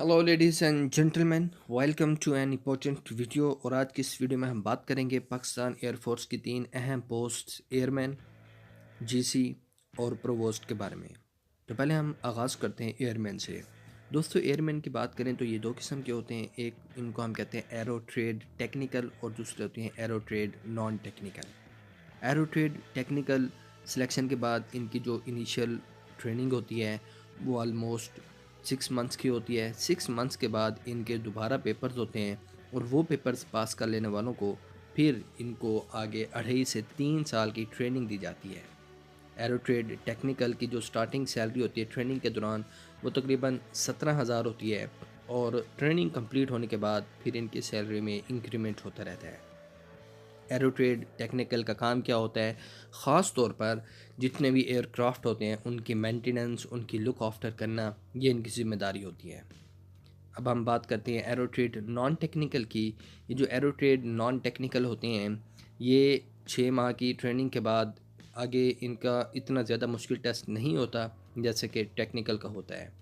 Hello ladies and gentleman, welcome to an important video. और आज की इस वीडियो में हम बात करेंगे पाकिस्तान एयरफोर्स की तीन अहम पोस्ट एयरमैन, जीसी और प्रोवोस्ट के बारे में। तो पहले हम आगाज़ करते हैं एयरमैन से। दोस्तों, एयरमैन की बात करें तो ये दो किस्म के होते हैं। एक इनको हम कहते हैं एरो ट्रेड टेक्निकल और दूसरे होते हैं arrow trade non technical. Arrow trade technical selection के बाद इनकी जो इनिशियल ट्रेनिंग होती है वो ऑलमोस्ट 6 मंथ्स की होती है। 6 मंथ्स के बाद इनके दोबारा पेपर्स होते हैं और वो पेपर्स पास कर लेने वालों को फिर इनको आगे 2.5 से 3 साल की ट्रेनिंग दी जाती है। एरो ट्रेड टेक्निकल की जो स्टार्टिंग सैलरी होती है ट्रेनिंग के दौरान वो तकरीबन 17,000 होती है और ट्रेनिंग कंप्लीट होने के बाद फिर इनकी सैलरी में इंक्रीमेंट होता रहता है। एरो ट्रेड टेक्निकल का काम क्या होता है? ख़ास तौर पर जितने भी एयरक्राफ्ट होते हैं उनकी मेंटेनेंस, उनकी लुक आफ्टर करना, ये इनकी ज़िम्मेदारी होती है। अब हम बात करते हैं एरो ट्रेड नॉन टेक्निकल की। ये जो एरो ट्रेड नॉन टेक्निकल होते हैं ये 6 माह की ट्रेनिंग के बाद आगे इनका इतना ज़्यादा मुश्किल टेस्ट नहीं होता जैसे कि टेक्निकल का होता है।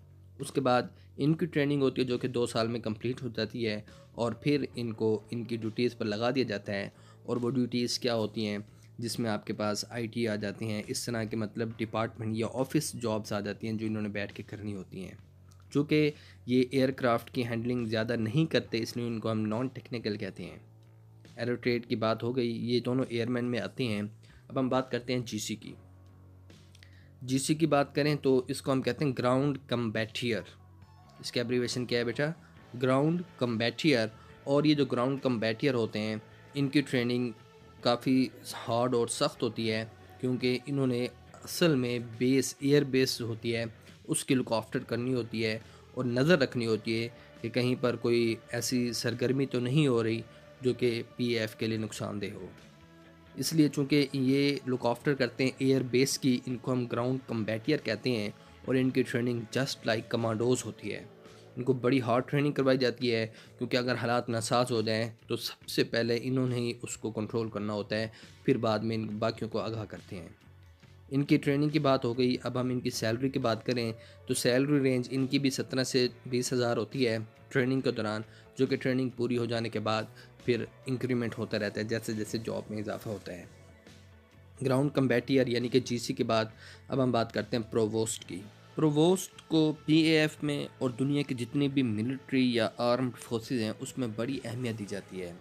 उसके बाद इनकी ट्रेनिंग होती है जो कि 2 साल में कंप्लीट हो जाती है और फिर इनको इनकी ड्यूटीज़ पर लगा दिया जाता है। और वो ड्यूटीज़ क्या होती हैं जिसमें आपके पास आईटी आ जाती हैं, इस तरह के मतलब डिपार्टमेंट या ऑफिस जॉब्स आ जाती हैं जो इन्होंने बैठ के करनी होती हैं। चूँकि ये एयरक्राफ्ट की हैंडलिंग ज़्यादा नहीं करते इसलिए इनको हम नॉन टेक्निकल कहते हैं। एरो ट्रेड की बात हो गई, ये दोनों एयरमैन में आते हैं। अब हम बात करते हैं जीसी की। जीसी की बात करें तो इसको हम कहते हैं ग्राउंड कम्बैटियर। इसका एब्रीवेशन क्या है बेटा? ग्राउंड कम्बैटियर। और ये जो ग्राउंड कम्बैटियर होते हैं इनकी ट्रेनिंग काफ़ी हार्ड और सख्त होती है क्योंकि इन्होंने असल में बेस एयर बेस होती है उसकी लुक आफ्टर करनी होती है और नज़र रखनी होती है कि कहीं पर कोई ऐसी सरगर्मी तो नहीं हो रही जो कि पीएफ के लिए नुकसानदेह हो। इसलिए चूँकि ये लुक आफ्टर करते हैं एयर बेस की, इनको हम ग्राउंड कम्बैटियर कहते हैं। और इनकी ट्रेनिंग जस्ट लाइक कमांडोज होती है। इनको बड़ी हार्ड ट्रेनिंग करवाई जाती है क्योंकि अगर हालात नासाज हो जाएं तो सबसे पहले इन्होंने ही उसको कंट्रोल करना होता है, फिर बाद में इन बाकियों को आगाह करते हैं। इनकी ट्रेनिंग की बात हो गई। अब हम इनकी सैलरी की बात करें तो सैलरी रेंज इनकी भी 17 से 20 हज़ार होती है ट्रेनिंग के दौरान, जो कि ट्रेनिंग पूरी हो जाने के बाद फिर इंक्रीमेंट होता रहता है जैसे जैसे जॉब में इजाफा होता है। ग्राउंड कम्बैटियर यानी कि जीसी के बाद अब हम बात करते हैं प्रोवोस्ट की। प्रोवोस्ट को पीएएफ में और दुनिया की जितनी भी मिलिट्री या आर्म्ड फोर्सेस हैं उसमें बड़ी अहमियत दी जाती है।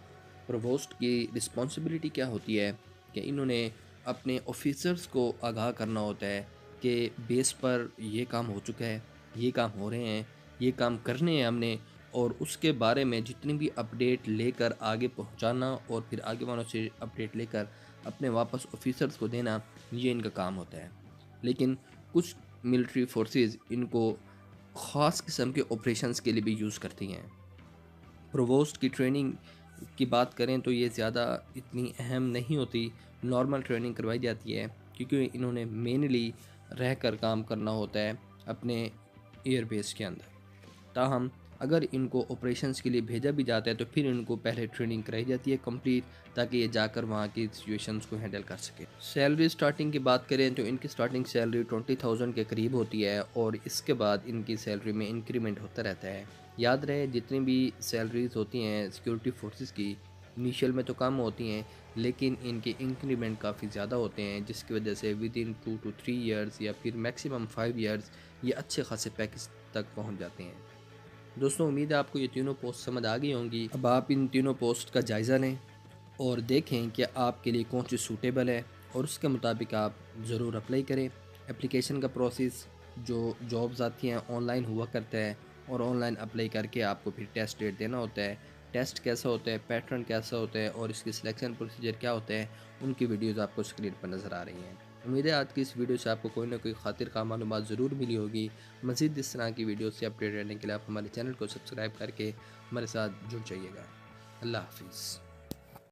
प्रोवोस्ट की रिस्पॉन्सिबिलिटी क्या होती है कि इन्होंने अपने ऑफिसर्स को आगाह करना होता है कि बेस पर ये काम हो चुका है, ये काम हो रहे हैं, ये काम करने हैं हमने, और उसके बारे में जितनी भी अपडेट लेकर आगे पहुंचाना और फिर आगे वालों से अपडेट लेकर अपने वापस ऑफिसर्स को देना, ये इनका काम होता है। लेकिन कुछ मिलिट्री फोर्सेस इनको ख़ास किस्म के ऑपरेशंस के लिए भी यूज़ करती हैं। प्रोवोस्ट की ट्रेनिंग की बात करें तो ये ज़्यादा इतनी अहम नहीं होती, नॉर्मल ट्रेनिंग करवाई जाती है क्योंकि इन्होंने मेनली रह कर काम करना होता है अपने एयरबेस के अंदर। ताहम अगर इनको ऑपरेशंस के लिए भेजा भी जाता है तो फिर इनको पहले ट्रेनिंग कराई जाती है कंप्लीट, ताकि ये जाकर वहाँ की सिचुएशंस को हैंडल कर सके। सैलरी स्टार्टिंग की बात करें तो इनकी स्टार्टिंग सैलरी 20,000 के करीब होती है और इसके बाद इनकी सैलरी में इंक्रीमेंट होता रहता है। याद रहे जितनी भी सैलरीज होती हैं सिक्योरिटी फोर्सेस की, इनिशियल में तो कम होती हैं लेकिन इनके इंक्रीमेंट काफ़ी ज़्यादा होते हैं, जिसकी वजह से विद इन 2 to 3 ईयर्स या फिर मैक्सिमम 5 ईयर्स ये अच्छे खासे पैकेज तक पहुंच जाते हैं। दोस्तों, उम्मीद है आपको ये तीनों पोस्ट समझ आ गई होंगी। अब आप इन तीनों पोस्ट का जायज़ा लें और देखें कि आपके लिए कौन सी सूटेबल है और उसके मुताबिक आप ज़रूर अप्लाई करें। एप्लीकेशन का प्रोसेस, जो जॉब्स आती हैं ऑनलाइन हुआ करता है और ऑनलाइन अप्लाई करके आपको फिर टेस्ट डेट देना होता है। टेस्ट कैसा होता है, पैटर्न कैसा होता है और इसकी सिलेक्शन प्रोसीजर क्या होता है, उनकी वीडियोज़ आपको स्क्रीन पर नज़र आ रही हैं। उम्मीद है आज की इस वीडियो से आपको कोई ना कोई खातिर का मालूमात ज़रूर मिली होगी। मज़ीद इस तरह की वीडियो से अपडेट रहने के लिए आप हमारे चैनल को सब्सक्राइब करके हमारे साथ जुड़ जाइएगा। अल्लाह हाफिज़।